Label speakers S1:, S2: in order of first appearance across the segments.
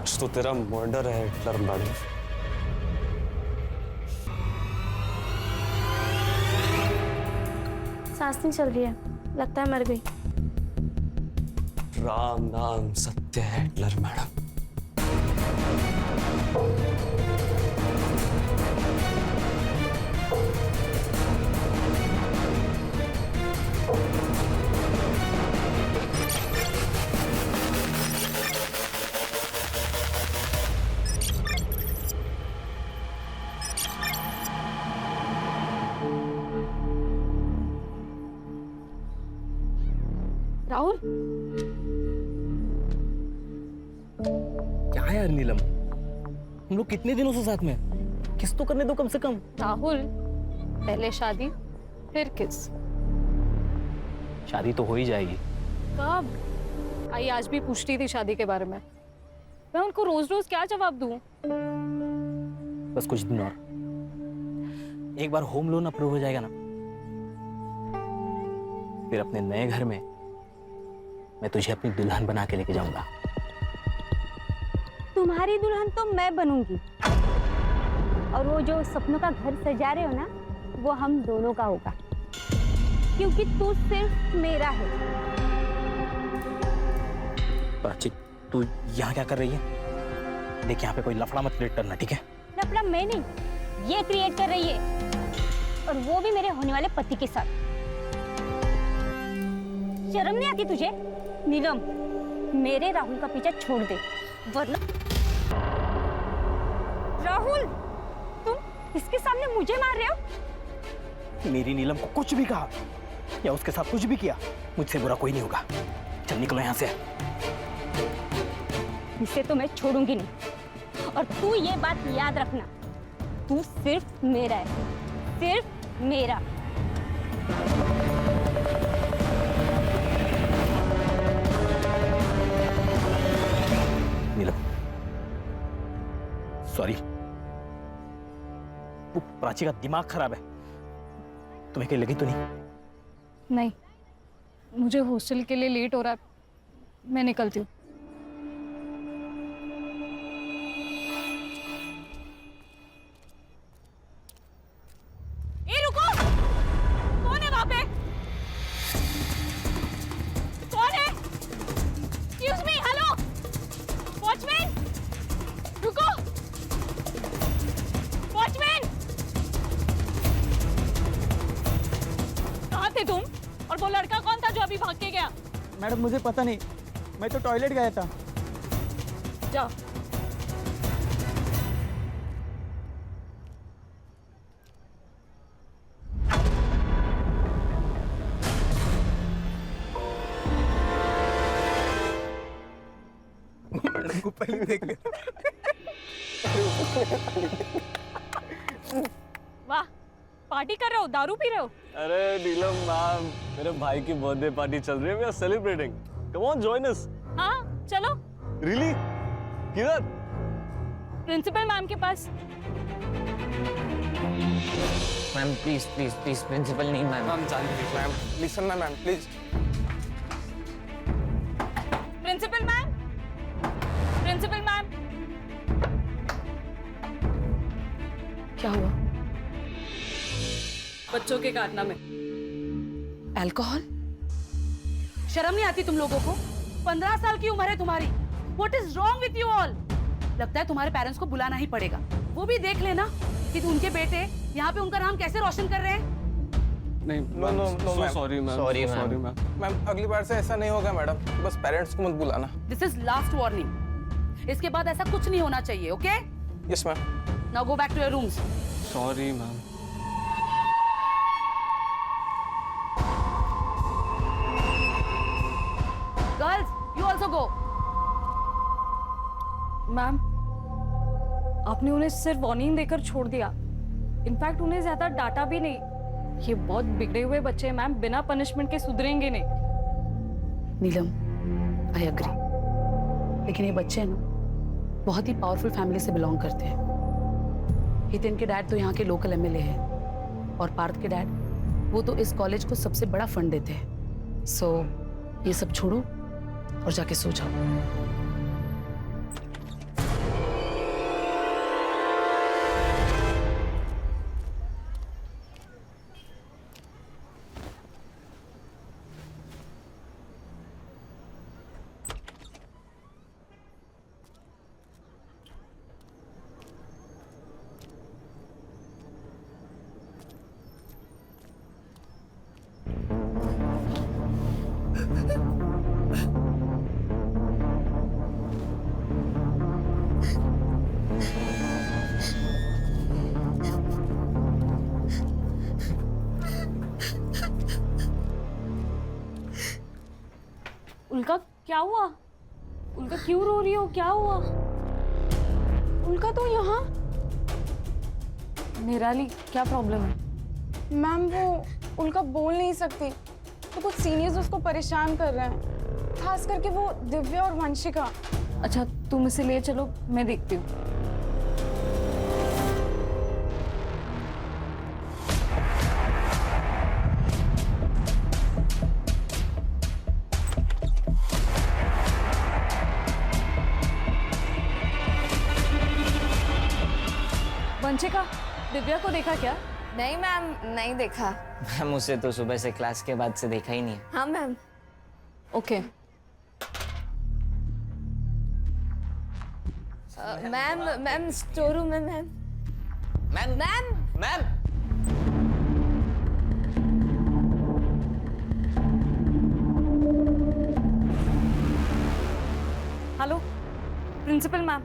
S1: आज तो तेरा मर्डर है हिटलर मैडम।
S2: सांस नहीं चल रही है, लगता है मर गई।
S1: राम नाम सत्य है हिटलर मैडम।
S2: राहुल,
S3: क्या है यार नीलम, हम लोग कितने दिनों से साथ में हैं? किस तो करने दो कम से कम।
S4: राहुल, पहले शादी फिर किस।
S3: शादी तो हो ही जाएगी।
S4: कब? आई आज भी पूछती थी शादी के बारे में। मैं उनको रोज रोज क्या जवाब दूं?
S3: बस कुछ दिन और, एक बार होम लोन अप्रूव हो जाएगा ना, फिर अपने नए घर में मैं तुझे अपनी दुल्हन बना के लेके जाऊंगा।
S5: तुम्हारी दुल्हन तो मैं बनूंगी, और वो जो सपनों का घर सजा रहे हो ना, वो हम दोनों का होगा, क्योंकि तू सिर्फ मेरा है।
S3: प्राची, तू यहाँ क्या कर रही है? देख, यहाँ पे कोई लफड़ा मत क्रिएट करना, ठीक है?
S5: लफड़ा मैं नहीं, ये क्रिएट कर रही है, और वो भी मेरे होने वाले पति के साथ। शर्म नहीं आती तुझे? नीलम, मेरे राहुल का पीछा छोड़ दे, वरना। राहुल, तुम इसके सामने मुझे मार रहे हो?
S3: मेरी नीलम को कुछ भी कहा या उसके साथ कुछ भी किया, मुझसे बुरा कोई नहीं होगा। चल निकलो यहाँ से।
S5: इसे तो मैं छोड़ूंगी नहीं, और तू ये बात याद रखना, तू सिर्फ मेरा है, सिर्फ मेरा।
S3: नीलम, सॉरी, वो प्राची का दिमाग खराब है। तुम्हें कहीं लगी तो नहीं?
S4: नहीं, मुझे हॉस्टल के लिए लेट हो रहा है, मैं निकलती हूँ। ए रुको, कौन है वहां पे? कौन है? एक्सक्यूज मी, हेलो, वॉचमैन, रुको, वॉचमैन, कहाँ थे तुम? और वो लड़का कौन था जो अभी भाग के गया?
S6: मैडम मुझे पता नहीं, मैं तो टॉयलेट गया था।
S4: जाओ।
S6: मैडम को पहले देख ले।
S4: वाह, पार्टी कर रहे हो, दारू पी रहे हो?
S1: अरे नीलम मैम, मेरे भाई की बर्थडे पार्टी चल रही है, we are celebrating. Come on, join us.
S4: हाँ चलो।
S1: रियली? किधर?
S4: प्रिंसिपल मैम के पास।
S7: Ma'am please please please, principal नहीं ma'am.
S6: Ma'am Janhvi, ma'am listen ना ma'am please.
S4: Principal ma'am, principal ma'am. क्या हुआ? बच्चों के कारनामे।
S8: अल्कोहल? शर्म नहीं आती तुम लोगों को? 15 साल की उम्र है तुम्हारी। What is wrong with you all? लगता है तुम्हारे पेरेंट्स को बुलाना ही पड़ेगा। वो भी देख लेना कि उनके बेटे यहाँ पे उनका नाम कैसे रोशन कर रहे हैं।
S1: नहीं,
S6: no no no ma'am,
S1: sorry ma'am,
S7: Sorry,
S1: sorry
S7: ma'am.
S1: Ma'am.
S6: Ma'am अगली बार से ऐसा नहीं होगा मैडम, बस पेरेंट्स को मत बुलाना।
S8: This is last warning. इसके बाद ऐसा कुछ नहीं होना चाहिए, okay?
S6: Yes ma'am.
S8: Now go back to your rooms.
S1: Sorry ma'am.
S8: Girls, you also go.
S4: Ma'am, आपने उन्हें सिर्फ वार्निंग देकर छोड़ दिया। इनफैक्ट उन्हें ज्यादा डांटा भी नहीं। ये बहुत बिगड़े हुए बच्चे हैं मैम, बिना पनिशमेंट के सुधरेंगे नहीं।
S8: नीलम, आई एग्री, लेकिन ये बच्चे ना बहुत ही पावरफुल फैमिली से बिलोंग करते हैं। हितेन के डैड तो यहाँ के लोकल एमएलए हैं, और पार्थ के डैड वो तो इस कॉलेज को सबसे बड़ा फंड देते हैं। सो ये सब छोड़ो और जाके सो जाओ।
S4: क्या हुआ? उनका क्यों रो रही हो? क्या हुआ?
S9: उनका तो यहाँ
S4: निराली, क्या प्रॉब्लम है?
S9: मैम वो उनका बोल नहीं सकती, तो कुछ सीनियर्स उसको परेशान कर रहे हैं, खास करके वो दिव्या और वंशिका।
S4: अच्छा, तुम इसे ले चलो, मैं देखती हूँ। वंशिका, दिव्या को देखा क्या?
S2: नहीं मैम, नहीं देखा।
S7: मैम उसे तो सुबह से क्लास के बाद से देखा ही नहीं है।
S2: हाँ ma'am.
S4: Okay.
S2: Ma'am store room में ma'am.
S7: Ma'am
S2: ma'am
S7: ma'am
S4: hello principal ma'am.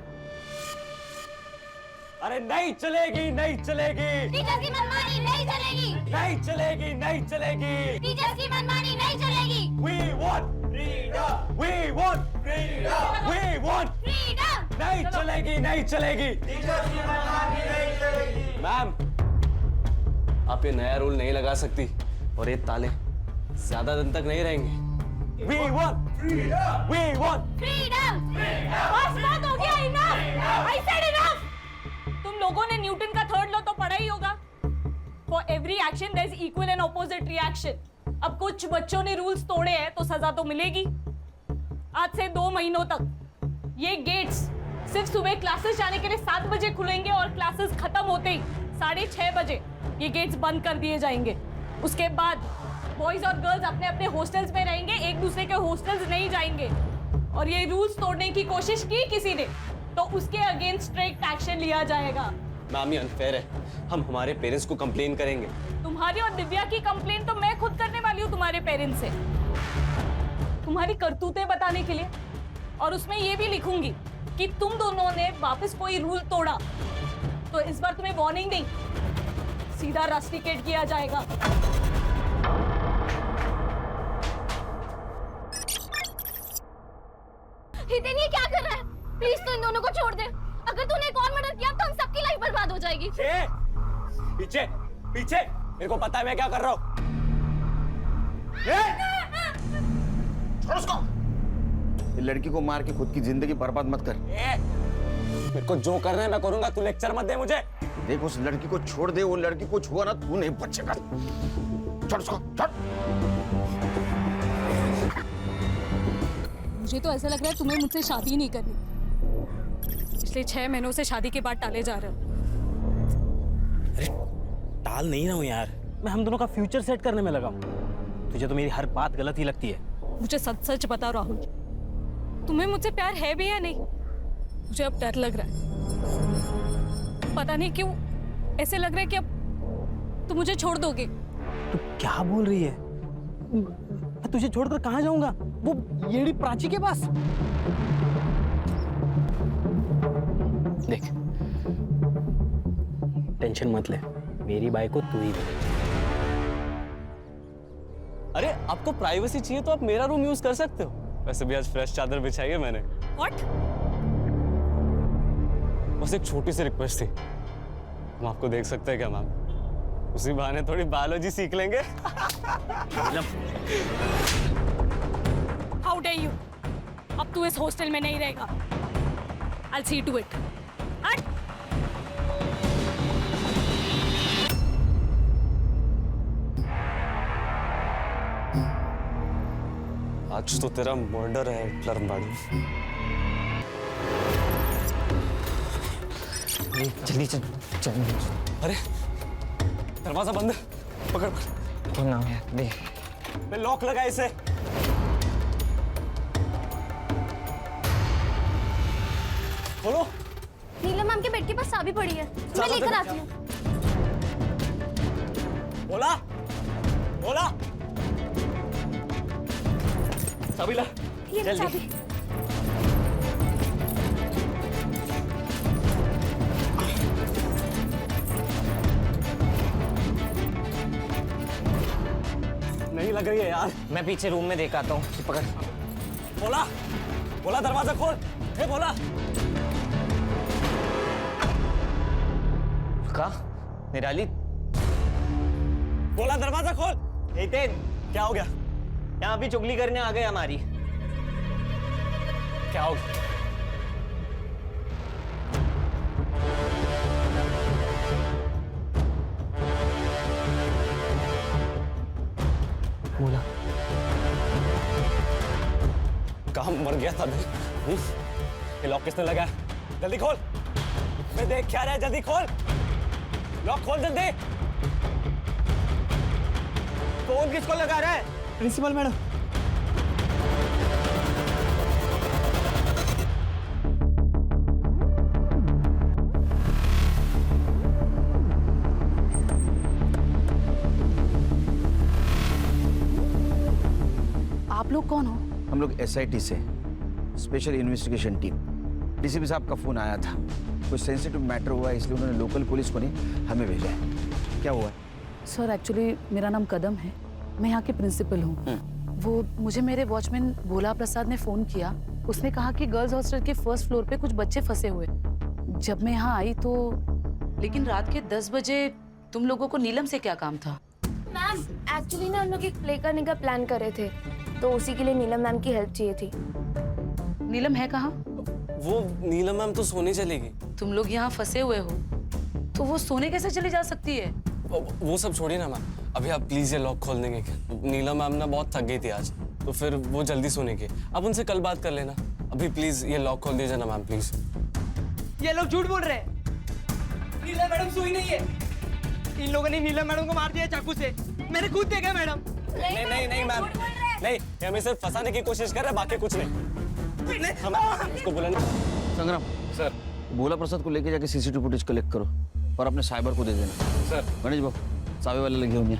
S1: अरे नहीं चलेगी, नहीं चलेगी,
S5: टीचर की मनमानी नहीं चलेगी।
S1: नहीं चलेगी, नहीं चलेगी।
S5: टीचर की मनमानी नहीं चलेगी।
S1: We want freedom. We want freedom. We want
S5: freedom.
S1: नहीं चलेगी, नहीं चलेगी। मैम, आप ये नया रूल नहीं लगा सकती और ये ताले ज्यादा दिन तक नहीं रहेंगे। We want freedom. We want
S5: freedom. बस बात हो गया, इनफ। I said enough।
S4: तुम लोगों ने न्यूटन का थर्ड लॉ तो पढ़ा ही होगा। For every action there is equal and opposite reaction. अब कुछ बच्चों ने रूल्स तोड़े हैं तो सजा तो मिलेगी। आज से 2 महीनों तक ये गेट्स सिर्फ सुबह क्लासेस जाने के लिए 7 बजे खुलेंगे और क्लासेस खत्म होते ही 6:30 बजे ये गेट्स बंद कर दिए जाएंगे। उसके बाद बॉयज और गर्ल्स अपने अपने हॉस्टल्स में रहेंगे, एक दूसरे के हॉस्टल्स नहीं जाएंगे। और ये रूल्स तोड़ने की कोशिश की किसी ने तो उसके अगेंस्ट स्ट्रिक्ट एक्शन लिया जाएगा।
S1: मैम ये अनफेयर है, हम हमारे पेरेंट्स को कंप्लेन करेंगे।
S4: तुम्हारी और दिव्या की कंप्लेन तो मैं खुद करने वाली हूँ तुम्हारे पेरेंट्स से, तुम्हारी करतूतें बताने के लिए। और उसमें ये भी लिखूंगी कि तुम दोनों ने वापस कोई रूल तोड़ा तो इस बार तुम्हें वार्निंग नहीं, सीधा रस्टिकेट किया जाएगा।
S5: हितेन ये क्या कर रहा है? प्लीज तो इन दोनों को छोड़ दे। अगर तूने एक और मर्डर किया तो हम सबकी लाइफ बर्बाद हो जाएगी।
S1: पीछे पीछे, मेरे को पता है मैं क्या कर रहा हूँ।
S10: छोड़ उसको। ये लड़की को मार के खुद की जिंदगी बर्बाद मत कर।
S1: मेरे को जो करना है मैं करूंगा, तू लेक्चर मत दे मुझे।
S10: देख उस लड़की को छोड़ दे, वो लड़की को छुआ ना तू नहीं बचेगा। छोड़ उसको, छोड़।
S4: मुझे तो ऐसा लग रहा है तुम्हें मुझसे शादी नहीं करनी। पिछले 6 महीनों से शादी के बाद टाले जा रहे हो।
S3: अरे टाल नहीं रहा हूँ यार, मैं हम दोनों का फ्यूचर सेट करने में लगा हूँ। तुझे तो मेरी हर बात गलत ही लगती है।
S4: मुझे सच सच बताओ राहुल, तुम्हें मुझसे प्यार है भी या नहीं? मुझे अब डर लग रहा है, पता नहीं क्यों ऐसे लग रहा है कि अब तुम मुझे छोड़ दोगे।
S3: तू क्या बोल रही है? मैं तुझे छोड़कर कहाँ जाऊंगा? वो येड़ी प्राची के पास। देख, टेंशन मत ले, मेरी बाइक को तू ही दे।
S1: अरे आपको प्राइवेसी चाहिए तो आप मेरा रूम यूज कर सकते हो। वैसे भी आज फ्रेश चादर बिछाई है मैंने।
S4: What?
S1: बस एक छोटी सी रिक्वेस्ट थी, हम आपको देख सकते हैं क्या मैम? उसी बहाने थोड़ी बायोलॉजी सीख लेंगे।
S4: How dare you? अब तू इस हॉस्टल में नहीं रहेगा। I'll see to it. हट!
S1: आज तो तेरा मर्डर है हिटलर मैडम।
S7: जल्दी चल चल।
S1: अरे दरवाजा बंद है, पकड़ पकड़।
S7: खोल ना यार, दे।
S1: मैं लॉक लगा इसे। खोलो।
S2: नीलम मैम के बेड के पास चाबी पड़ी है, मैं लेकर आती हूँ।
S1: बोला बोला चाबी ला।
S2: ये
S1: जल्दी।
S2: चाबी।
S1: नहीं लग रही है यार।
S7: मैं पीछे रूम में देख आता हूँ, पकड़।
S1: बोला बोला दरवाजा खोल। ए बोला।
S7: का निराली
S1: बोला दरवाजा खोल।
S7: हितेन
S1: क्या हो गया?
S7: यहाँ भी चुगली करने आ गए हमारी।
S1: क्या हो गया?
S7: बोला
S1: कहाँ मर गया था मैं? ये लॉक किसने लगाया? जल्दी खोल। मैं देख क्या रहा है, जल्दी खोल। लॉक खोल जल्दी।
S7: फोन किसको लगा रहा है?
S3: Principal madam.
S8: आप लोग कौन हो?
S10: हम लोग SIT से स्पेशल इन्वेस्टिगेशन टीम। डीसीपी साहब का फोन आया था, कोई सेंसिटिव मैटर हुआ है, इसलिए उन्होंने लोकल पुलिस को नहीं हमें भेजा है। क्या हुआ है?
S8: सर एक्चुअली मेरा नाम कदम है, मैं यहाँ की प्रिंसिपल हूँ। वो मुझे मेरे वॉचमैन भोला प्रसाद ने फ़ोन किया। उसने कहा कि गर्ल्स हॉस्टल के फर्स्ट फ्लोर पे कुछ बच्चे फंसे हुए। जब मैं यहाँ आई तो लेकिन रात के 10 बजे तुम लोगों को नीलम से क्या काम था?
S2: मैम एक्चुअली ना हम लोग एक प्ले करने का प्लान कर रहे थे, तो उसी के लिए नीलम मैम की हेल्प चाहिए थी।
S8: नीलम है कहाँ?
S1: वो नीलम मैम तो सोने चलेगी।
S8: तुम लोग यहाँ फंसे हुए हो तो वो सोने कैसे चली जा सकती है?
S1: वो सब छोड़िए ना मैम, अभी आप प्लीज ये लॉक खोल देंगे क्या? नीलम मैम ना बहुत थक गई थी आज, तो फिर वो जल्दी सोने की। आप उनसे कल बात कर लेना। अभी प्लीज ये लॉक खोल दीजिए ना मैम, प्लीज।
S7: ये लोग झूठ बोल रहे हैं। नीलम मैडम सोई नहीं है। इन लोगों ने नीलम मैडम को मार दिया चाकू से। मैंने खुद देखा मैडम।
S1: नहीं नहीं नहीं मैम, नहीं, ये हमें सिर्फ फंसाने की कोशिश कर रहे हैं, बाकी कुछ नहीं। हम इसको बुलाने।
S10: संग्राम
S1: सर।
S10: भोला प्रसाद को लेके जाके CCTV फुटेज कलेक्ट करो और अपने साइबर को दे देना।
S1: सर।
S10: गणेश बाबू सावे वाले लगे होंगे।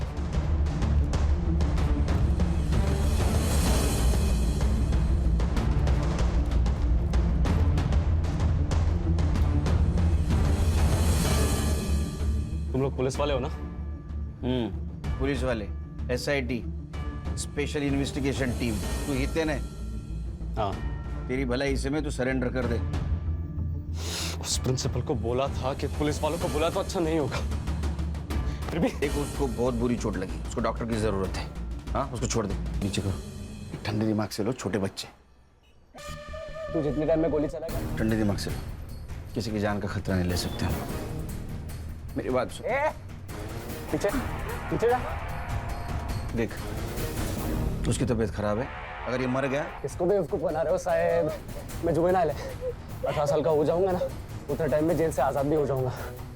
S1: तुम लोग पुलिस वाले हो ना?
S10: पुलिस वाले, SIT स्पेशल इन्वेस्टिगेशन टीम। तू हितेन है?
S1: हाँ।
S10: तेरी भलाई इसे में तू सरेंडर कर दे।
S1: उस प्रिंसिपल को बोला था कि पुलिस वालों को बोला तो अच्छा नहीं होगा, फिर भी।
S10: देखो उसको बहुत बुरी चोट लगी, उसको डॉक्टर की जरूरत है। हाँ उसको छोड़ दे, नीचे करो। ठंडे दिमाग से लो, छोटे बच्चे।
S1: तू जितने टाइम में गोली चलाएगा।
S10: ठंडे दिमाग से लो, किसी की जान का खतरा नहीं ले सकते हम। मेरी बात सुन।
S1: पीछे पीछे जा।
S10: देख उसकी तबीयत खराब है, अगर ये मर गया।
S1: इसको भी उसको बना रहे हो साहब। मैं जुवेनाइल है, 18 साल का हो जाऊंगा ना, उतने टाइम में जेल से आजाद भी हो जाऊंगा।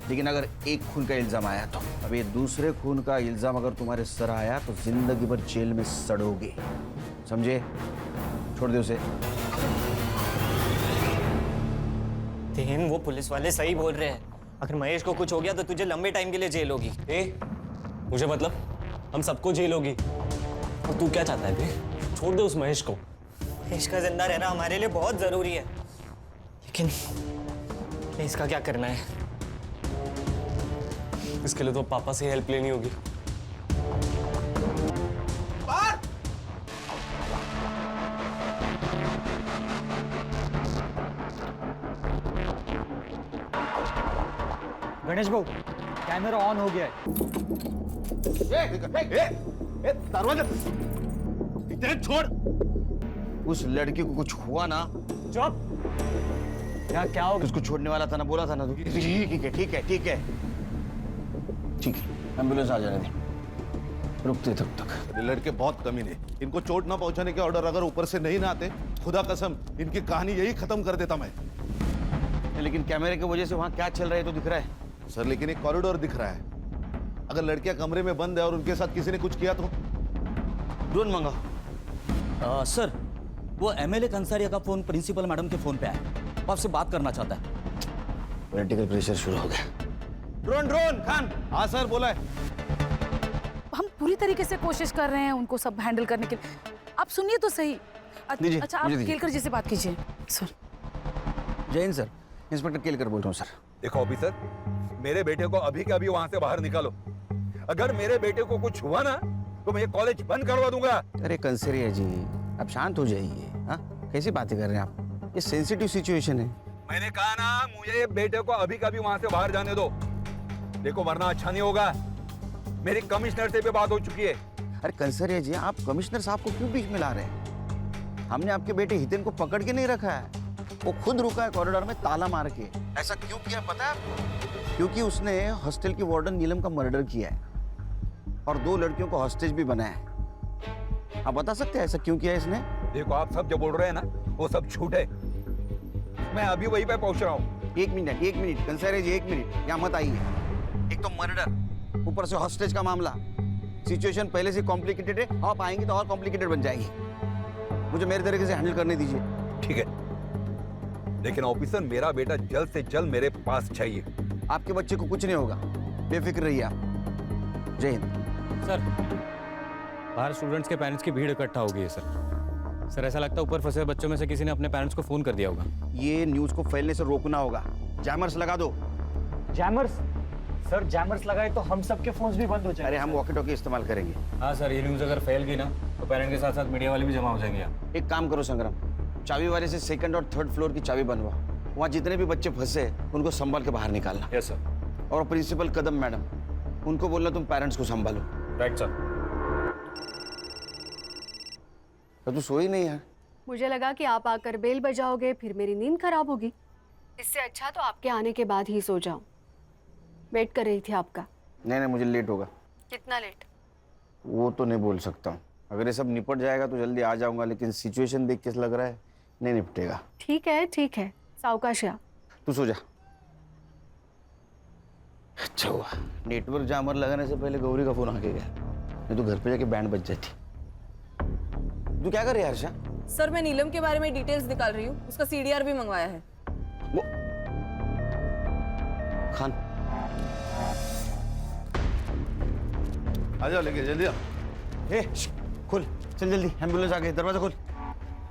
S10: लेकिन अगर एक खून का इल्जाम आया तो, अब ये दूसरे खून का इल्जाम अगर तुम्हारे सर आया तो जिंदगी भर जेल में सड़ोगे, समझे? छोड़ दे उसे।
S7: तेन वो पुलिस वाले सही बोल रहे हैं। अगर महेश को कुछ हो गया तो तुझे लंबे टाइम के लिए जेल होगी।
S1: मुझे मतलब हम सबको जेल होगी। और तू क्या चाहता है बे? छोड़ दे उस महेश को।
S7: महेश का जिंदा रहना हमारे लिए बहुत जरूरी है, लेकिन इसका क्या करना है?
S1: इसके लिए तो पापा से हेल्प लेनी होगी।
S3: गणेश भाऊ कैमरा ऑन हो गया है।
S10: दरवाजा छोड़। उस लड़की को कुछ हुआ ना?
S1: चुप। क्या हो?
S10: उसको छोड़ने वाला था ना, बोला था ना तू। ठीक है ठीक है ठीक है ठीक है, एम्बुलेंस आ जाने दे, रुकते तब तक।
S11: ये लड़के बहुत कमीने, इनको चोट ना पहुंचाने के ऑर्डर अगर ऊपर से नहीं ना आते, खुदा कसम इनकी कहानी यही खत्म कर देता मैं।
S10: लेकिन कैमरे की वजह से वहाँ क्या चल रहा है तो दिख रहा है
S11: सर, लेकिन एक कॉरिडोर दिख रहा है। अगर लड़कियां कमरे में बंद है और उनके साथ किसी ने कुछ किया तो?
S10: ड्रोन मंगाओ।
S3: सर वो MLA कंसारिया का फोन प्रिंसिपल मैडम के फोन पे आया, वो आपसे बात करना चाहता है।
S10: पॉलिटिकल प्रेशर शुरू हो गया।
S11: ड्रोन खान। हाँ सर, बोला है।
S8: हम पूरी तरीके से कोशिश कर रहे हैं उनको सब हैंडल करने के लिए। आप सुनिए तो सही।
S10: दीजिए,
S8: अच्छा आप
S10: मुझे दीजिए।
S8: केलकर जी से बात कीजिए। सर।
S10: जय हिंद सर, इंस्पेक्टर केलकर बोल रहा हूँ सर।
S11: देखो ऑफिसर, मेरे बेटे को अभी के अभी वहां से बाहर निकालो। अगर मेरे बेटे को कुछ हुआ ना तो मैं ये कॉलेज बंद करवा दूंगा।
S10: अरे कंसरिया जी, आप शांत हो जाइए। हाँ कैसी बातें कर रहे हैं आप? ये सेंसिटिव सिचुएशन है।
S12: मैंने कहा ना, मुझे बेटे को अभी कभी वहां से बाहर जाने दो। देखो वरना अच्छा नहीं होगा। मेरी कमिश्नर से भी बात हो चुकी है।
S10: अरे कंसरिया जी, आप कमिश्नर साहब को क्यों बीच में ला रहे हैं? हमने आपके बेटे हितेन को पकड़ के नहीं रखा है, वो खुद रुका है कॉरिडोर में ताला मार के। ऐसा क्यों किया पता है आपको? क्योंकि उसने हॉस्टल की वार्डन नीलम का मर्डर किया है और 2 लड़कियों को हॉस्टेज भी बनाया है। आप बता सकते हैं ऐसा क्यों किया इसने?
S12: देखो आप सब जो बोल रहे हैं ना, वो सब झूठ है। मैं अभी वहीं पे पहुंच रहा हूँ।
S10: एक मिनट कंसरिया जी, 1 मिनट यहाँ मत आइए। एक तो मर्डर, ऊपर से हॉस्टेज का मामला, सिचुएशन पहले से कॉम्प्लिकेटेड है। आप आएंगे तो और कॉम्प्लिकेटेड बन जाएगी। मुझे मेरे तरीके से हैंडल करने दीजिए।
S12: ठीक है, लेकिन ऑफिसर मेरा बेटा जल्द से जल्द मेरे पास चाहिए।
S10: आपके बच्चे को कुछ नहीं होगा, बेफिक्र रहिए आप। जय हिंद।
S3: सर, बाहर स्टूडेंट्स के पेरेंट्स की भीड़ इकट्ठा हो गई है सर। ऐसा लगता है ऊपर फंसे बच्चों में से किसी ने अपने पेरेंट्स को फोन कर दिया होगा।
S10: ये न्यूज को फैलने से रोकना होगा। जैमर्स लगा दो।
S13: जैमर्स? सर जैमर्स लगाए तो हम सबके फोन्स भी बंद हो जाएंगे।
S10: अरे हम वॉकी टॉकी इस्तेमाल करेंगे।
S3: हाँ सर, ये न्यूज़ अगर फैल गई ना तो पेरेंट के साथ साथ मीडिया वाले भी जमा हो जाएंगे यहाँ।
S10: एक काम करो संग्राम, चाबी वाले से 2nd और 3rd फ्लोर की चाबी बनवा। वहाँ जितने भी बच्चे फंसे उनको संभाल के बाहर निकालना।
S3: Yes sir.
S10: और प्रिंसिपल कदम मैडम, उनको बोलना तुम पेरेंट्स को संभालो।
S3: Right sir.
S10: तो तू सोई नहीं यार?
S14: मुझे लगा कि आप आकर बेल बजाओगे, फिर मेरी नींद खराब होगी। इससे अच्छा तो आपके आने के बाद ही सो जाऊं। वेट कर रही थी आपका।
S10: नहीं, मुझे लेट होगा।
S14: कितना लेट?
S10: वो तो नहीं बोल सकता हूँ। अगर ये सब निपट जाएगा तो जल्दी आ जाऊंगा, लेकिन सिचुएशन देख के लग रहा है नहीं निपटेगा।
S14: ठीक है, सावकाश या।
S10: तू सो जा। अच्छा हुआ नेटवर्क जामर लगाने से पहले गौरी का फोन आके गया, नहीं तो घर पे जाके बैंड बज जाती। तू क्या कर रही है हर्षा?
S15: सर मैं नीलम के बारे में डिटेल्स निकाल रही हूँ। उसका CDR भी मंगवाया है।
S10: वो खान
S11: आ जाओ, लेके जल्दी आ।
S10: खोल, चल जल्दी, एम्बुलेंस आ गई, दरवाजा खोल।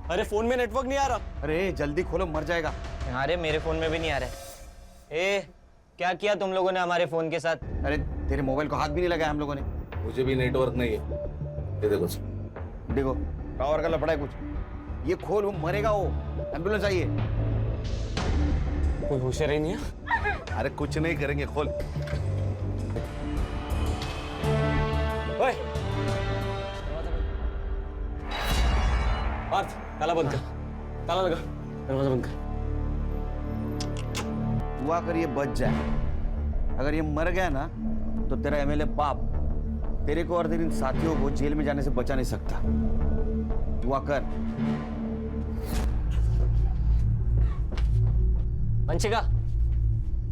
S1: अरे फोन में नेटवर्क नहीं आ रहा।
S10: अरे जल्दी खोलो, मर जाएगा।
S7: अरे मेरे फोन में भी नहीं आ रहा है। क्या किया तुम लोगों ने हमारे फोन के साथ?
S10: अरे तेरे मोबाइल को हाथ भी नहीं लगाया हम लोगों ने।
S11: मुझे भी नेटवर्क नहीं है। ये
S10: देखो टावर का लफड़ा है कुछ। ये खोल, वो मरेगा वो। एम्बुलेंस आइए।
S1: कोई होशियार ही नहीं है।
S11: अरे कुछ नहीं करेंगे, खोल।
S1: ओए पार्थ, ताला बंद कर। ताला लगा, दरवाजा बंद कर।
S10: हुआ कर ये बच जाए। अगर ये मर गया ना तो तेरा MLA बाप तेरे को और तेरे इन साथियों को जेल में जाने से बचा नहीं सकता। हुआ कर।
S7: वंशिका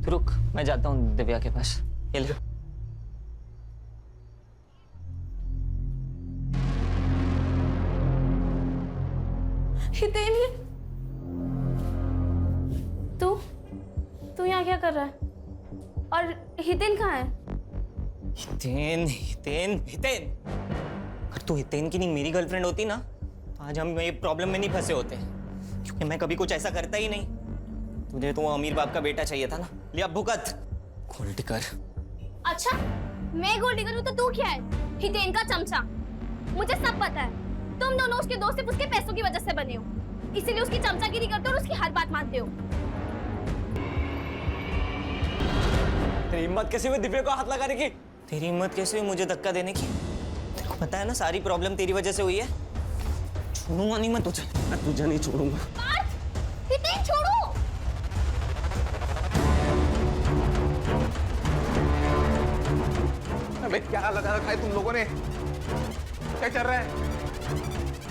S7: तू रुक, मैं जाता हूँ दिव्या के पास। ये ले।
S2: हितेन, तू यहाँ क्या कर रहा है? और हितेन कहाँ है?
S7: हितेन अगर तू हितेन की नहीं मेरी गर्लफ्रेंड होती ना तो आज हम ये प्रॉब्लम में नहीं फंसे होते, क्योंकि मैं कभी कुछ ऐसा करता ही नहीं। तुझे तो वो अमीर बाप का बेटा चाहिए था ना। लिया भुगत। गोल्डी कर।
S2: अच्छा, मैं गोल्डी करूँ तो तू क्या है? हितेन का चमचा। मुझे सब पता है। तुम दोनों उसके दोस्त सिर्फ उसके पैसों की वजह से बने हो, इसीलिए उसकी चमचागिरी करते हो और उसकी हर बात मानते हो।
S1: तेरी हिम्मत कैसे हुई दिव्या को हाथ लगाने की?
S7: तेरी हिम्मत कैसे हुई मुझे धक्का देने की? तेरे को पता है ना सारी प्रॉब्लम तेरी वजह से हुई है। छोड़ूंगा नहीं मैं तुझे।
S1: मैं तुझे नहीं छोड़ूंगा।
S2: हितेन छोड़ो।
S6: अबे क्या लगा रखा है तुम लोगों ने? क्या चल रहा है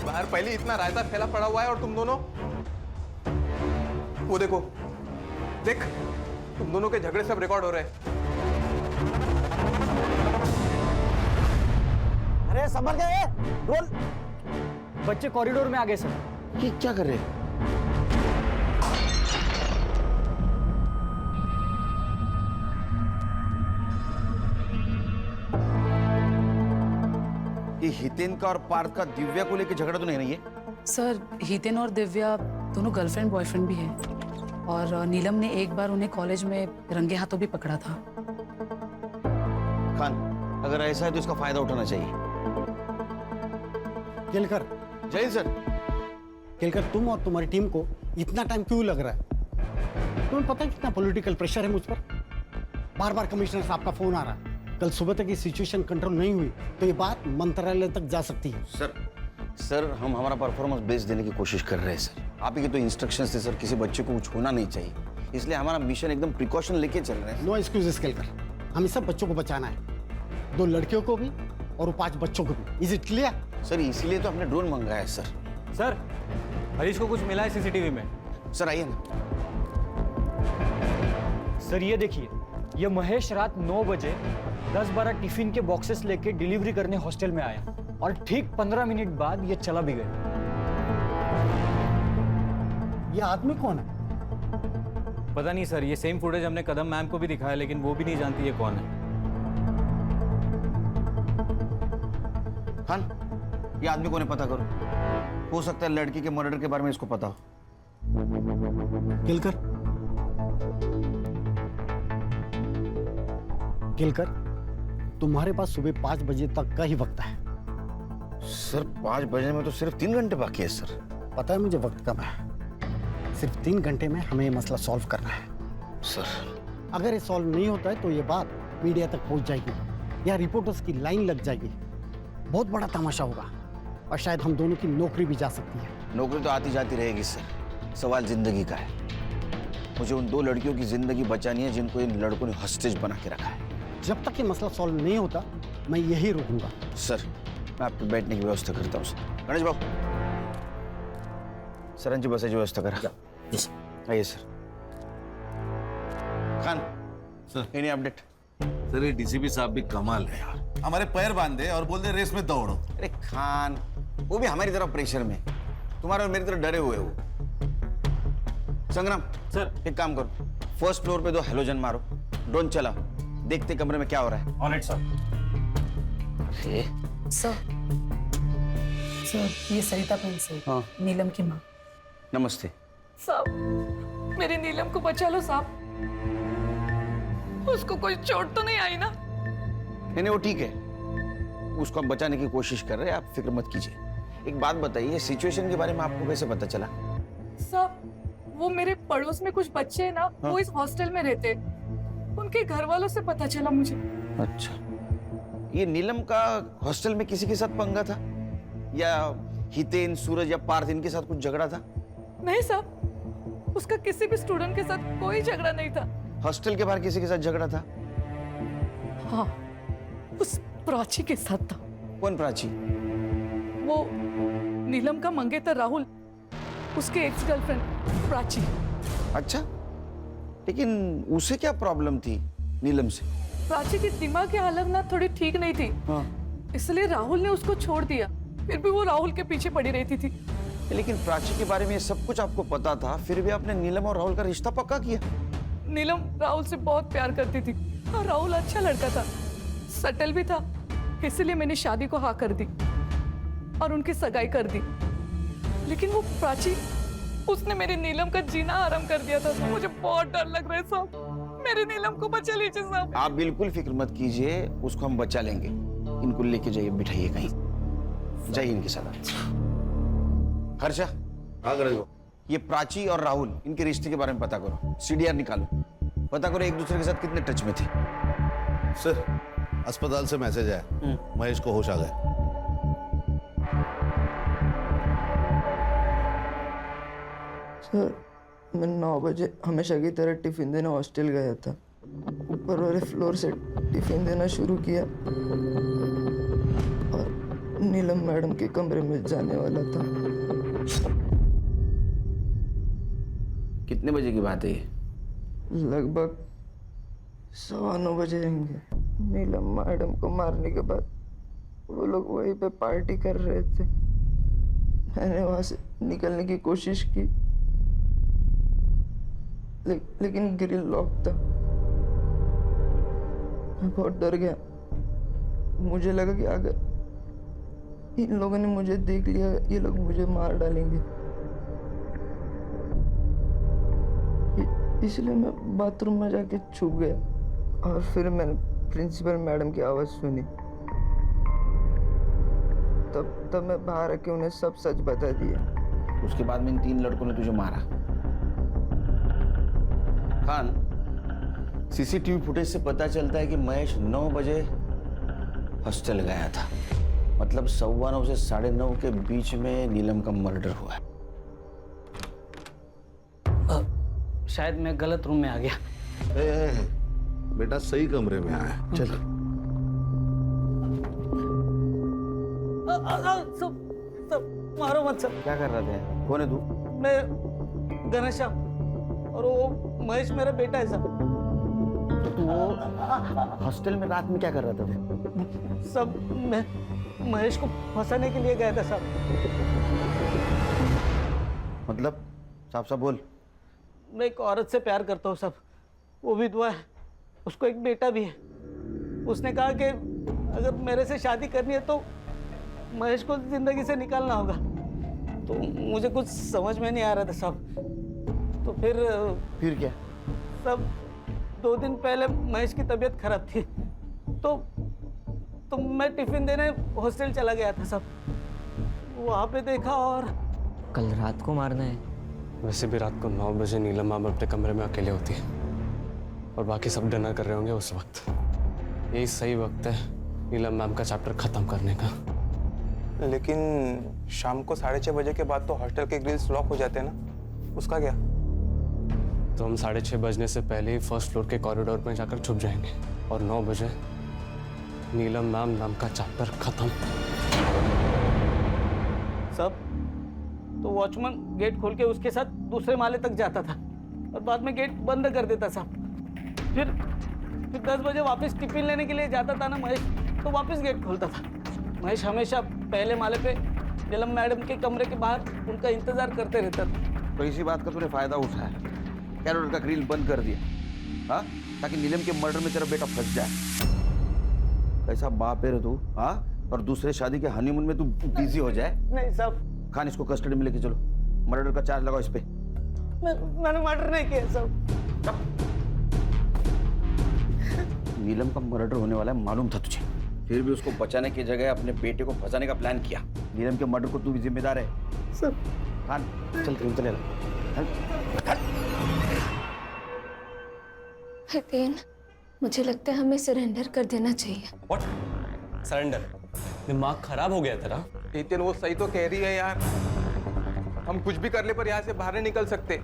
S6: बाहर? पहले इतना रायता फैला पड़ा हुआ है और तुम दोनों वो देखो, देख तुम दोनों के झगड़े सब रिकॉर्ड हो रहे हैं।
S13: अरे संभल गए, रोल। बच्चे कॉरिडोर में आ गए सर।
S10: ये क्या कर रहे हैं? ये हितेन का और पार्थ का दिव्या को लेकर झगड़ा तो नहीं है?
S8: सर हितेन और दिव्या दोनों गर्लफ्रेंड बॉयफ्रेंड भी हैं और नीलम ने एक बार उन्हें कॉलेज में रंगे हाथों भी पकड़ा था।
S10: खान, अगर ऐसा है तो इसका फायदा उठाना चाहिए।
S13: केलकर।
S10: जय सर।
S16: केलकर तुम और तुम्हारी टीम को इतना टाइम क्यों लग रहा है? तुम्हें पता है कितना पॉलिटिकल प्रेशर है मुझ पर? बार बार कमिश्नर साहब का फोन आ रहा है। कल सुबह तक ये सिचुएशन कंट्रोल नहीं हुई तो ये बात मंत्रालय तक जा सकती है।
S10: सर हम हमारा परफॉर्मेंस बेस देने की कोशिश कर रहे हैं सर। आप ही के तो इंस्ट्रक्शंस थे सर, किसी बच्चे को कुछ होना नहीं चाहिए, इसलिए हमारा मिशन एकदम प्रिकॉशन लेके चल रहे हैं।
S16: नो एक्सक्यूजेस केलकर, हमें सब बच्चों को बचाना है, 2 लड़कियों को भी और 5 बच्चों को भी। Is it clear?
S10: सर इसलिए तो हमने ड्रोन मंगाया है सर।
S3: सर हरीश को कुछ मिला है सीसीटीवी में?
S10: सर आइए ना।
S13: सर ये देखिए, ये महेश रात 9 बजे 10-12 टिफिन के बॉक्सेस लेके डिलीवरी करने हॉस्टल में आया और ठीक 15 मिनट बाद ये चला भी गया।
S16: ये आदमी कौन है?
S3: पता नहीं सर, ये सेम फुटेज हमने कदम मैम को भी दिखाया लेकिन वो भी नहीं जानती ये कौन है।
S10: खान, ये आदमी कौन है पता करो, हो सकता है लड़की के मर्डर के बारे में इसको पता हो।
S16: केलकर, केलकर, तुम्हारे पास सुबह 5 बजे तक का ही वक्त है।
S10: सर 5 बजे में तो सिर्फ 3 घंटे बाकी है सर।
S16: पता है मुझे वक्त कम है, सिर्फ 3 घंटे में हमें ये मसला सॉल्व करना है।
S10: सर
S16: अगर ये सॉल्व नहीं होता है तो ये बात मीडिया तक पहुंच जाएगी या रिपोर्टर्स की लाइन लग जाएगी, बहुत बड़ा तमाशा होगा और शायद हम दोनों की नौकरी भी जा सकती है।
S10: नौकरी तो आती जाती रहेगी सर, सवाल जिंदगी का है। मुझे उन 2 लड़कियों की जिंदगी बचानी है जिनको इन लड़कों ने हॉस्टेज बना के रखा है।
S16: जब तक ये मसला सॉल्व नहीं होता मैं यही रुकूंगा।
S10: सर मैं आपको बैठने की व्यवस्था करता हूँ। गणेश बाबू, सरन जी बस की व्यवस्था करा। आइए sir. Khan sir, any update?
S11: Sir ये डीसीपी साहब भी कमाल है यार, हमारे पैर बांधे और बोल दे रेस में दौड़ो।
S10: अरे खान, वो भी हमारी तरफ प्रेशर में, तुम्हारे और मेरी तरफ डरे हुए हो। संग्राम सर, एक काम करो, फर्स्ट फ्लोर पे 2 हेलोजन मारो, ड्रोन चलाओ, देखते कमरे में क्या हो रहा है।
S13: Alright sir.
S8: सर ये सरिता प्रिंस है,
S10: हाँ।
S8: नीलम की माँ।
S10: नमस्ते।
S4: साहब मेरी नीलम को बचा लो साहब, उसको कोई चोट तो नहीं आई ना?
S10: नहीं वो ठीक है, उसको हम बचाने की कोशिश कर रहे हैं, आप फिक्र मत कीजिए। एक बात बताइए, सिचुएशन के बारे में आपको कैसे पता चला?
S4: साहब वो मेरे पड़ोस में कुछ बच्चे हैं ना,
S10: हाँ?
S4: वो इस हॉस्टल में रहते, उनके घर वालों से पता चला मुझे।
S10: अच्छा, ये नीलम का हॉस्टल में किसी के साथ पंगा था या हितेन, सूरज या पार्थ इनके साथ कुछ झगड़ा था?
S4: नहीं साहब, उसका किसी भी स्टूडेंट के साथ कोई झगड़ा नहीं था।
S10: हॉस्टल के बाहर किसी के साथ झगड़ा था?
S4: हाँ, उस प्राची के साथ था।
S10: कौन प्राची?
S4: वो नीलम का मंगेतर राहुल, उसके एक्स गर्लफ्रेंड प्राची।
S10: अच्छा, लेकिन उसे क्या प्रॉब्लम थी नीलम से?
S4: प्राची की दिमाग की हालत ना थोड़ी ठीक नहीं थी,
S10: हाँ।
S4: इसलिए राहुल ने उसको छोड़ दिया, फिर भी वो राहुल के पीछे पड़ी रहती थी।
S10: लेकिन प्राची के बारे में ये सब कुछ आपको पता था, फिर भी आपने नीलम और राहुल का रिश्ता पक्का किया?
S4: नीलम राहुल से बहुत प्यार करती थी और राहुल अच्छा लड़का था, सटल भी था, इसलिए मैंने शादी को हाँ कर दी और उनकी सगाई कर दी। लेकिन वो प्राची, उसने मेरी नीलम का जीना आराम कर दिया था। मुझे बहुत डर लग रहा है साहब, मेरी नीलम को बचा लीजिए साहब।
S10: आप बिल्कुल फिक्र मत कीजिए, उसको हम बचा लेंगे। इनको लेके जाइए, बिठाइए कहीं, जाइए इनके साथ। हर्षा, ये प्राची और राहुल, इनके रिश्ते के बारे में पता करो, सीडीआर निकालो, पता करो एक दूसरे के साथ कितने टच में थे।
S11: सर अस्पताल से मैसेज आया, महेश को होश आ गया।
S17: सर मैं 9 बजे हमेशा की तरह टिफिन देने हॉस्टल गया था, ऊपर वाले फ्लोर से टिफिन देना शुरू किया और नीलम मैडम के कमरे में जाने वाला था।
S10: कितने बजे की बात है ये?
S17: लगभग 9:15 बजे रहेंगे। नीलम मैडम को मारने के बाद वो लोग वहीं पे पार्टी कर रहे थे। मैंने वहां से निकलने की कोशिश की, लेकिन ग्रिल लॉक था। मैं बहुत डर गया, मुझे लगा कि अगर इन लोगों ने मुझे देख लिया, ये लोग मुझे मार डालेंगे। इसलिए मैं बाथरूम में जाके छुप गया और फिर मैंने प्रिंसिपल मैडम की आवाज़ सुनी। तब मैं बाहर आके उन्हें सब सच बता दिया।
S10: उसके बाद में इन 3 लड़कों ने तुझे मारा। खान, सीसीटीवी फुटेज से पता चलता है कि महेश 9 बजे हॉस्टल गया था। मतलब 9:15 से 9:30 के बीच में नीलम का मर्डर हुआ है।
S3: शायद मैं गलत रूम में आ गया।
S11: बेटा सही कमरे में आया, चल।
S3: सब मारो मत सब।
S10: क्या कर रहे थे? कौन है तू?
S3: मैं घनश्याम और वो महेश मेरा बेटा है सब।
S10: तो तू वो हॉस्टल में रात में क्या कर रहा था?
S3: सब मैं महेश को फंसाने के लिए गया था सब।
S10: मतलब साफ साफ बोल।
S3: मैं एक औरत से प्यार करता हूँ सब, वो विधवा है, उसको एक बेटा भी है। उसने कहा कि अगर मेरे से शादी करनी है तो महेश को जिंदगी से निकालना होगा। तो मुझे कुछ समझ में नहीं आ रहा था सब। तो फिर
S10: क्या?
S3: सब 2 दिन पहले महेश की तबीयत खराब थी, तो मैं टिफिन देने हॉस्टल चला गया था सब। वहाँ पे देखा और
S7: कल रात को मारना है।
S1: वैसे भी रात को 9 बजे नीलम मैम अपने कमरे में अकेले होती है और बाकी सब डिनर कर रहे होंगे उस वक्त। यही सही वक्त है नीलम मैम का चैप्टर खत्म करने का।
S6: लेकिन शाम को 6:30 बजे के बाद तो हॉस्टल के ग्रिल्स लॉक हो जाते हैं ना, उसका क्या?
S1: तो हम 6:30 बजने से पहले ही फर्स्ट फ्लोर के कॉरिडोर में जाकर छुप जाएंगे और 9 बजे नीलम मैम नाम का चैप्टर खत्म।
S3: सब तो वॉचमैन गेट खोल के उसके साथ दूसरे माले तक जाता था और बाद में गेट बंद कर देता साहब। फिर 10 बजे वापस टिफिन लेने के लिए जाता था ना महेश, तो वापस गेट खोलता था। महेश हमेशा पहले माले पे नीलम मैडम के कमरे के बाहर उनका इंतजार करते रहता था।
S10: तो इसी बात का तूने फायदा उठाया, कैरोल का ग्रिल बंद कर दिया, हाँ, ताकि नीलम के मर्डर में तेरा बेटा फंस जाए। कैसा बाप है रे तू, हाँ? और दूसरे शादी के हनीमून में तू बिजी हो जाए।
S3: नहीं साहब।
S10: खान, इसको कस्टडी में लेके चलो, मर्डर का चार्ज लगाओ इस पे।
S3: मैंने मर्डर नहीं किया साहब।
S10: नीलम का मर्डर होने वाला है मालूम था तुझे, फिर भी उसको बचाने की जगह अपने बेटे को फंसाने का प्लान किया। नीलम के मर्डर को तू भी जिम्मेदार है सर। खान चल, क्रीम चले
S17: हितेन, मुझे लगता है हमें सरेंडर कर देना चाहिए।
S1: व्हाट? सरेंडर? दिमाग खराब हो गया तेरा?
S6: हितेन वो सही तो कह रही है यार, हम कुछ भी कर ले पर यहाँ से बाहर नहीं निकल सकते।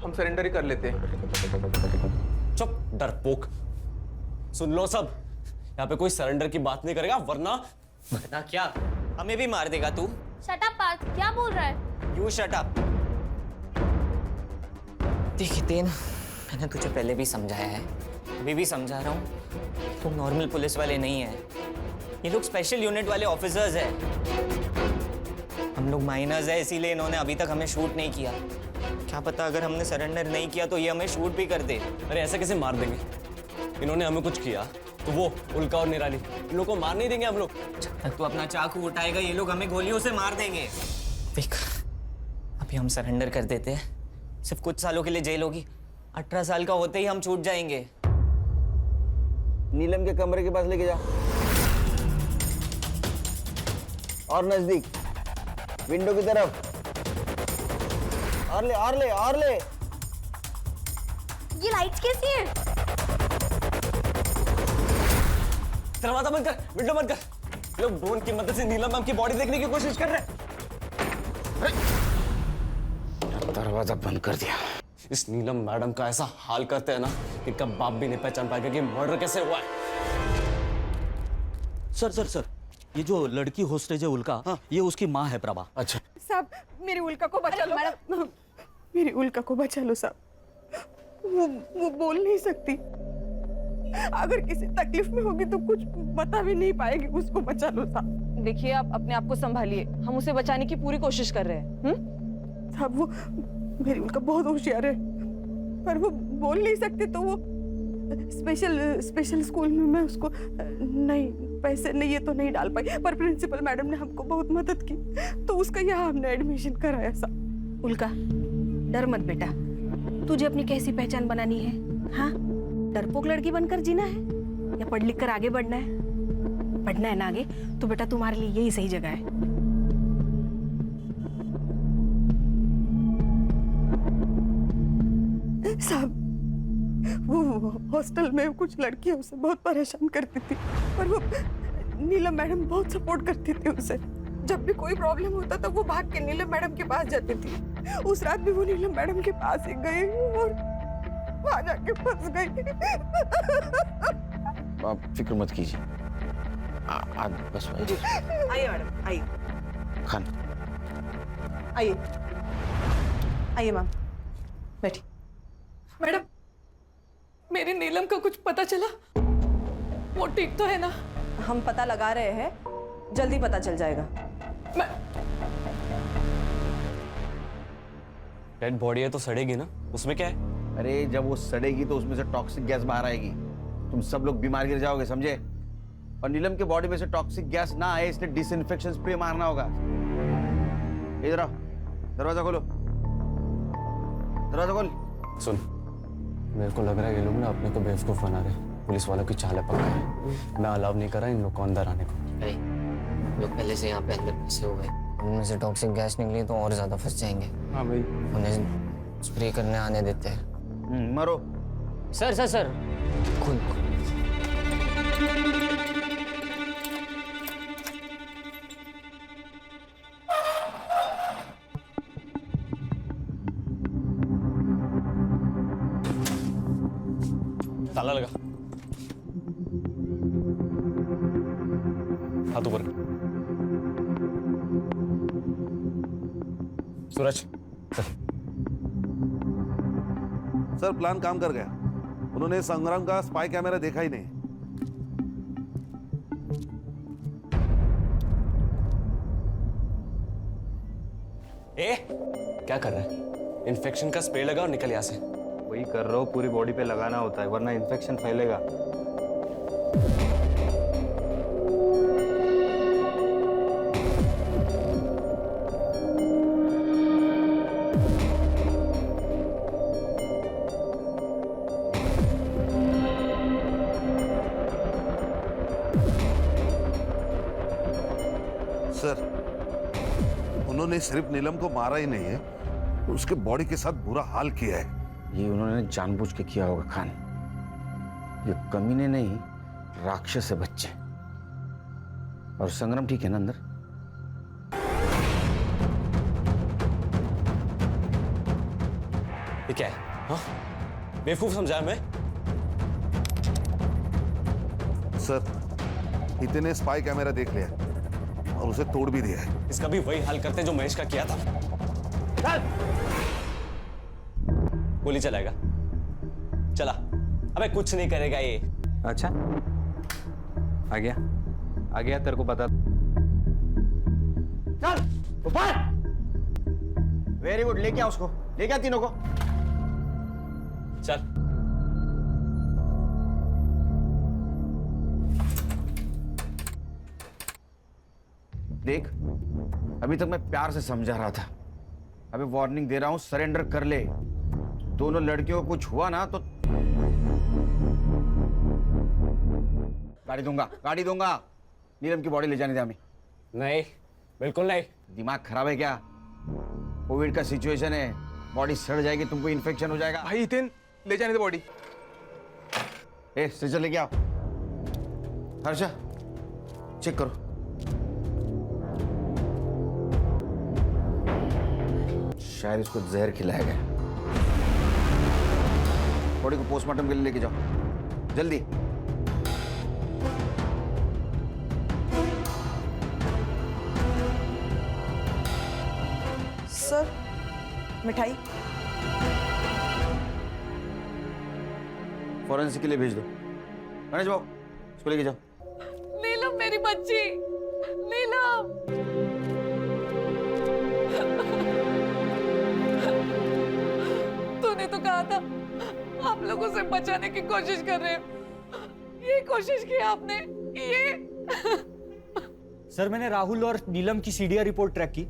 S6: हम सरेंडर ही कर लेते हैं।
S1: चुप डरपोक। सुन लो सब, यहाँ पे कोई सरेंडर की बात नहीं करेगा वरना
S7: क्या हमें भी मार देगा तू?
S2: शट अप पार्थ, क्या बोल रहा है?
S7: You shut up. देख हितेन, मैंने तुझे पहले भी समझाया है, अभी भी समझा रहा हूँ, तुम नॉर्मल पुलिस वाले नहीं है। ये लोग स्पेशल यूनिट वाले ऑफिसर्स हैं। हम लोग माइनर्स हैं, इसीलिए इन्होंने अभी तक हमें शूट नहीं किया। क्या पता अगर हमने सरेंडर नहीं किया तो ये हमें शूट भी कर दे।
S1: अरे ऐसे कैसे मार देंगे? इन्होंने हमें कुछ किया तो वो उल्का और निराली, इन लोगों को मार नहीं देंगे हम लोग।
S7: जब तक तू अपना चाकू उठाएगा ये लोग हमें गोलियों से मार देंगे। देख, अभी हम सरेंडर कर देते हैं, सिर्फ कुछ सालों के लिए जेल होगी, 18 साल का होते ही हम छूट जाएंगे।
S10: नीलम के कमरे के पास लेके जा, और नजदीक, विंडो की तरफ, और ले और ले और ले।
S2: ये लाइट्स कैसी है?
S1: दरवाजा बंद कर, विंडो बंद कर। लोग ड्रोन की मदद से नीलम मैम की बॉडी देखने की कोशिश कर रहे हैं।
S10: दरवाजा बंद कर दिया।
S1: इस नीलम मैडम का ऐसा हाल करते हैं ना कि कब बाप भी नहीं पहचान पाएगा कि मर्डर कैसे हुआ है।
S3: सर, ये जो लड़की होस्टेज है उल्का, हाँ, ये उसकी माँ है प्रभा।
S1: अच्छा
S9: साहब, मेरी उल्का को बचा लो मैडम, मेरी उल्का को बचा लो साहब। वो बोल नहीं सकती, अगर किसी तकलीफ में होगी तो कुछ बता भी नहीं पाएगी। उसको बचा लो साहब।
S15: देखिए, आप अपने आप को संभालिए, हम उसे बचाने की पूरी कोशिश कर रहे हैं।
S9: साहब, वो मेरी उल्का बहुत होशियार है, पर वो बोल नहीं सकती, तो वो स्पेशल स्कूल में मैं उसको नहीं, पैसे नहीं, ये तो नहीं डाल पाई, पर प्रिंसिपल मैडम ने हमको बहुत मदद की, तो उसका यहाँ हमने एडमिशन कराया साहब।
S15: उल्का, डर मत बेटा, तुझे अपनी कैसी पहचान बनानी है? हाँ, डरपोक लड़की बनकर जीना है या पढ़ लिख कर आगे बढ़ना है? बढ़ना है ना आगे, तो बेटा तुम्हारे लिए यही सही जगह है।
S9: साहब, वो हॉस्टल में कुछ लड़कियां उसे बहुत परेशान करती थी, पर वो नीलम मैडम बहुत सपोर्ट करती थी उसे। जब भी कोई प्रॉब्लम होता था वो भाग के नीलम मैडम के पास जाती थी। उस रात भी वो नीलम मैडम के पास ही गई और वहां जाके फंस गई।
S10: आप फिक्र मत कीजिए, आप बस
S15: आइए मैडम, आइए
S10: खान,
S15: आइए आइए मैम, बैठी।
S8: मैडम, मेरी नीलम का कुछ पता चला? वो ठीक तो है ना?
S15: हम पता लगा रहे हैं, जल्दी पता चल जाएगा।
S1: डेड बॉडी है तो सड़ेगी ना, उसमें क्या है?
S10: अरे जब वो सड़ेगी तो उसमें से टॉक्सिक गैस बाहर आएगी, तुम सब लोग बीमार गिर जाओगे, समझे? और नीलम के बॉडी में से टॉक्सिक गैस ना आए इसलिए डिसइंफेक्शन स्प्रे मारना होगा। इधर आओ, दरवाजा खोलो, दरवाजा खोल।
S1: सुन, मेरे को लग रहा है ये लोग ना अपने को बेवकूफ बना रहे हैं। पुलिस वालों की चाल है पक्का है। मैं अलाउ नहीं कर रहा इन लोग को अंदर आने को।
S7: अरे लोग पहले से यहाँ पे अंदर फंसे हुए हैं, उनमें से टॉक्सिक गैस निकली तो और ज्यादा फंस जाएंगे।
S1: हाँ भाई,
S7: उन्हें स्प्रे करने आने देते हैं।
S10: मरो।
S7: सर सर सर, खुल
S1: ताला लगा, हाथ ऊपर। सूरज चल।
S11: सर प्लान काम कर गया, उन्होंने संग्राम का स्पाई कैमरा देखा ही नहीं।
S1: ए, क्या कर रहा है? इन्फेक्शन का स्प्रे लगा और निकल यहाँ से।
S13: वही कर रहा हूँ, पूरी बॉडी पे लगाना होता है वरना इन्फेक्शन फैलेगा।
S11: सर उन्होंने सिर्फ नीलम को मारा ही नहीं है, उसके बॉडी के साथ बुरा हाल किया है।
S10: ये उन्होंने जानबूझ के किया होगा खान। ये कमीने नहीं, राक्षस है बच्चे। और संग्राम ठीक है ना अंदर?
S1: ये क्या है? हाँ, बेवकूफ समझा मैं?
S11: सर हितेन ने स्पाई कैमरा देख लिया और उसे तोड़ भी दिया है।
S1: इसका भी वही हाल करते जो महेश का किया था। गोली चलाएगा, चला। अबे कुछ नहीं करेगा ये।
S13: अच्छा आ गया तेरे को बता।
S10: चल ऊपर। वेरी गुड, लेके आ उसको, लेके आ तीनों को।
S1: चल।
S10: देख, अभी तक मैं प्यार से समझा रहा था, अभी वार्निंग दे रहा हूं, सरेंडर कर ले। दोनों लड़कियों को कुछ हुआ ना तो गाड़ी दूंगा। नीलम की बॉडी ले जाने दे हमें।
S1: नहीं, बिल्कुल नहीं।
S10: दिमाग खराब है क्या? कोविड का सिचुएशन है, बॉडी सड़ जाएगी, तुमको इन्फेक्शन हो जाएगा।
S6: भाई हितेन, ले जाने दे बॉडी।
S10: ए स्ट्रेचर लेके आओ। हर्षा चेक करो। शायद इसको जहर खिलाया गया। बॉडी को पोस्टमार्टम के लिए लेके जाओ जल्दी।
S15: सर मिठाई
S10: फॉरेंसिक के लिए भेज दो। गणेश बाबू इसको लेके जाओ।
S8: नीलम मेरी बच्ची, नीलम। तूने तो कहा था आप लोगों से बचाने की कोशिश कर रहे हो, ये कोशिश की आपने, ये।
S13: सर मैंने राहुल और नीलम की सीडीआर रिपोर्ट ट्रैक की।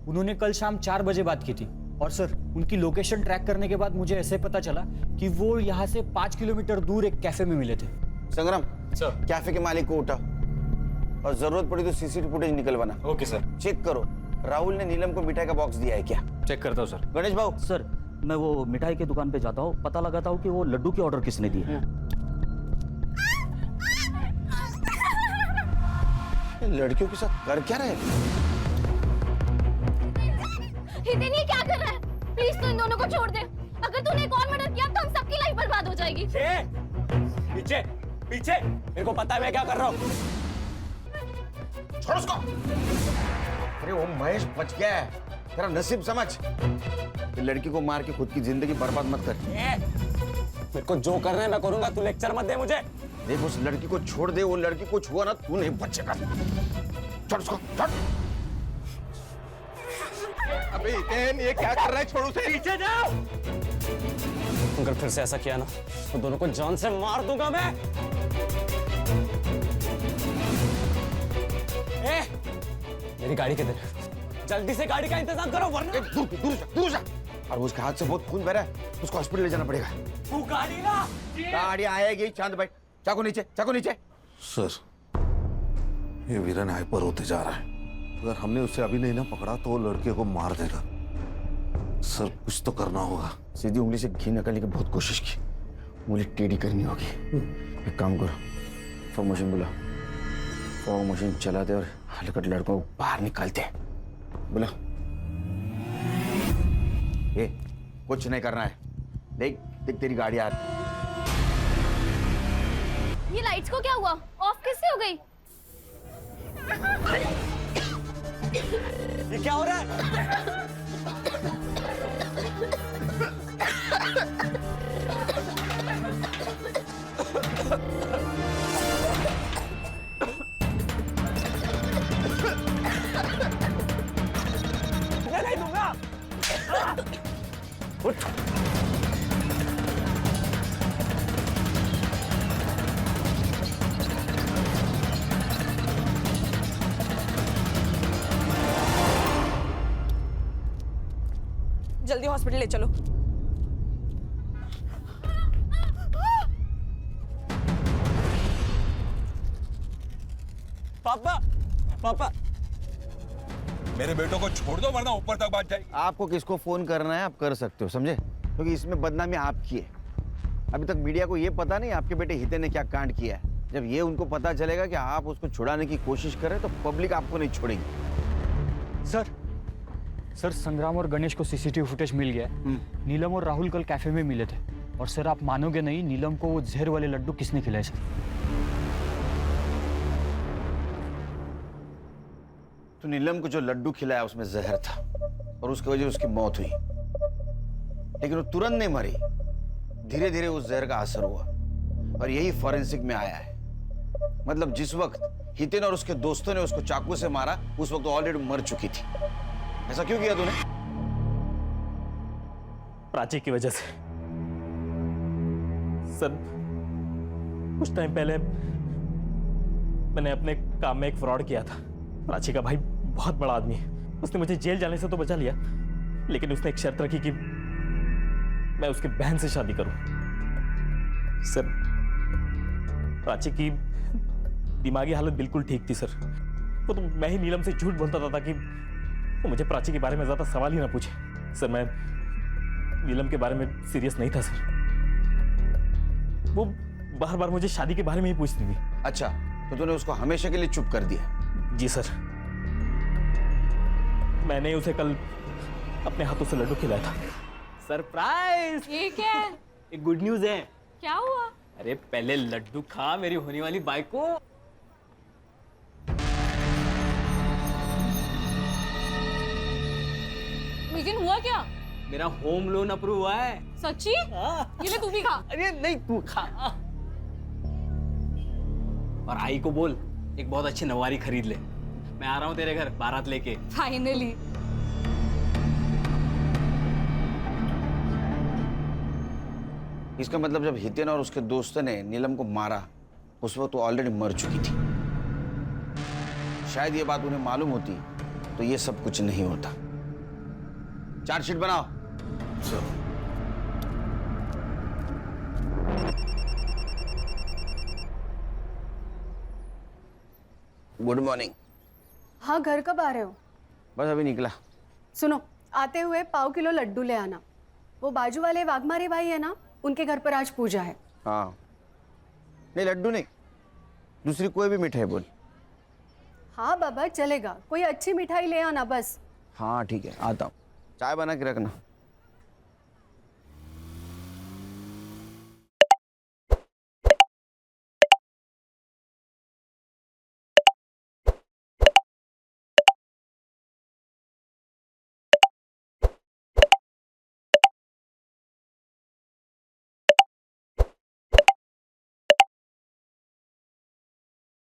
S13: उन्होंने कल शाम 4 बजे बात की थी और सर उनकी लोकेशन ट्रैक करने के बाद मुझे ऐसे पता चला कि वो यहाँ से 5 किलोमीटर दूर एक कैफे में मिले थे।
S10: संग्राम सर, कैफे के मालिक को उठाओ और जरूरत पड़ी तो सीसीटीवी फुटेज निकलवाना।
S1: Okay sir.
S10: चेक करो राहुल ने नीलम को मिठाई का बॉक्स दिया है क्या?
S1: चेक करता हूँ सर।
S10: गणेश बाबू
S13: सर
S3: मैं वो मिठाई की दुकान पे जाता हूँ, पता लगाता हूँ कि वो लड्डू के ऑर्डर किसने दिए।
S10: लड़कियों के साथ कर क्या रहे?
S2: हितेन ये क्या कर रहा है? प्लीज तू इन दोनों को छोड़ दे। अगर तूने एक और मर्डर किया तो हम सबकी लाइफ बर्बाद हो जाएगी।
S7: पीछे पीछे, मेरे को पता है मैं क्या कर रहा हूँ।
S10: छोड़ उसको। अरे वो महेश बच गया है, तेरा नसीब समझ। ये लड़की को मार के खुद की जिंदगी बर्बाद मत कर।
S7: मेरे को जो करना है मैं करूंगा, तू लेक्चर मत दे मुझे।
S10: देख उस लड़की को छोड़ दे, वो लड़की कुछ हुआ ना तू नहीं बचेगा। छोड़ उसको, छोड़।
S6: अबे हितेन, ये क्या कर रहा है? छोड़ उसे।
S7: पीछे जाओ। अगर फिर से ऐसा किया ना तो दोनों को जान से मार दूंगा मैं। मेरी गाड़ी किधर है? जल्दी से गाड़ी का इंतजाम करो वरना।
S10: दूर जा। और उसके हाथ से बहुत खून बह रहा है, उसको हॉस्पिटल ले जाना पड़ेगा।
S7: तू गाड़ी ना।
S10: गाड़ी आएगी। चांद भाई, चाकू नीचे, चाकू नीचे।
S11: सर, ये वीरन हाइपर होते जा रहा है। अगर हमने उसे अभी नहीं ना पकड़ा तो वो लड़के को मार देगा। सर कुछ तो करना होगा।
S10: सीधी उंगली से घी निकालने की बहुत कोशिश की, उंगली टेढ़ी करनी होगी। एक काम करो, फॉग मशीन बुला। फॉग मशीन चला दे और हलकट लड़कों को बाहर निकालते हैं। बुला। ये कुछ नहीं करना है। देख देख तेरी गाड़ी आ रही।
S2: ये लाइट्स को क्या हुआ? ऑफ कैसे हो गई?
S7: ये क्या हो रहा है? मैं नहीं दूंगा। उठ।
S15: जल्दी हॉस्पिटल ले चलो।
S7: पापा, पापा।
S12: मेरे बेटों को छोड़ दो वरना ऊपर तक बात जाएगी।
S10: आपको किसको फोन करना है आप कर सकते हो, समझे? क्योंकि इसमें बदनामी आपकी है। अभी तक मीडिया को ये पता नहीं आपके बेटे हितेन ने क्या कांड किया है। जब ये उनको पता चलेगा कि आप उसको छुड़ाने की कोशिश कर रहे हैं तो पब्लिक आपको नहीं छोड़ेगी।
S13: सर संग्राम और गणेश को सीसीटीवी फुटेज मिल गया है। नीलम और राहुल कल कैफे में मिले थे और सर आप मानोगे नहीं, नीलम को वो जहर वाले लड्डू किसने खिलाए सर?
S10: तो नीलम को जो लड्डू खिलाया उसमें जहर था और उसकी वजह उसकी मौत हुई, लेकिन वो तुरंत नहीं मरी। धीरे धीरे उस जहर का असर हुआ और यही फॉरेंसिक में आया है। मतलब जिस वक्त हितेन और उसके दोस्तों ने उसको चाकू से मारा उस वक्त वो ऑलरेडी मर चुकी थी। ऐसा क्यों किया तूने?
S18: प्राची की वजह से। सर कुछ टाइम पहले मैंने अपने काम में एक फ्रॉड किया था। प्राची का भाई बहुत बड़ा आदमी है, उसने मुझे जेल जाने से तो बचा लिया, लेकिन उसने एक शर्त रखी कि मैं उसकी बहन से शादी करूं। सर प्राची की दिमागी हालत बिल्कुल ठीक थी सर। वो तो मैं ही नीलम से झूठ बोलता था कि वो मुझे प्राची के बारे में ज्यादा सवाल ही ना पूछे। सर मैं नीलम के बारे में सीरियस नहीं था सर। वो बार बार मुझे शादी के बारे में ही पूछती थी।
S10: अच्छा, तो तूने उसको हमेशा के लिए चुप कर दिया?
S18: जी सर, मैंने उसे कल अपने हाथों से लड्डू खिलाया था।
S13: सरप्राइज!
S4: ये क्या है?
S13: एक गुड न्यूज है।
S4: क्या हुआ?
S13: अरे पहले लड्डू खा मेरी होने वाली बाइक को।
S4: मीजिन हुआ क्या?
S13: मेरा होम लोन अप्रूव हुआ है।
S4: सच्ची? ये ले तू भी खा।
S13: अरे नहीं तू खा। और आई को बोल एक बहुत अच्छी नवारी खरीद ले। मैं आ रहा हूँ तेरे घर बारात लेके।
S4: फाइनली।
S10: इसका मतलब जब हितेन और उसके दोस्तों ने नीलम को मारा उस वक्त वो ऑलरेडी मर चुकी थी। शायद ये बात उन्हें मालूम होती तो ये सब कुछ नहीं होता। चार्जशीट बनाओ।
S11: Sir
S10: good morning.
S14: हाँ, घर कब आ रहे हो?
S10: बस अभी निकला।
S14: सुनो, आते हुए 1.5 किलो लड्डू ले आना। वो बाजू वाले वाघमारे भाई है ना, उनके घर पर आज पूजा है।
S10: हाँ, नहीं लड्डू नहीं, दूसरी कोई भी मिठाई बोल।
S14: हाँ बाबा चलेगा, कोई अच्छी मिठाई ले आना बस।
S10: हाँ ठीक है, आता हूँ। चाय बना के रखना।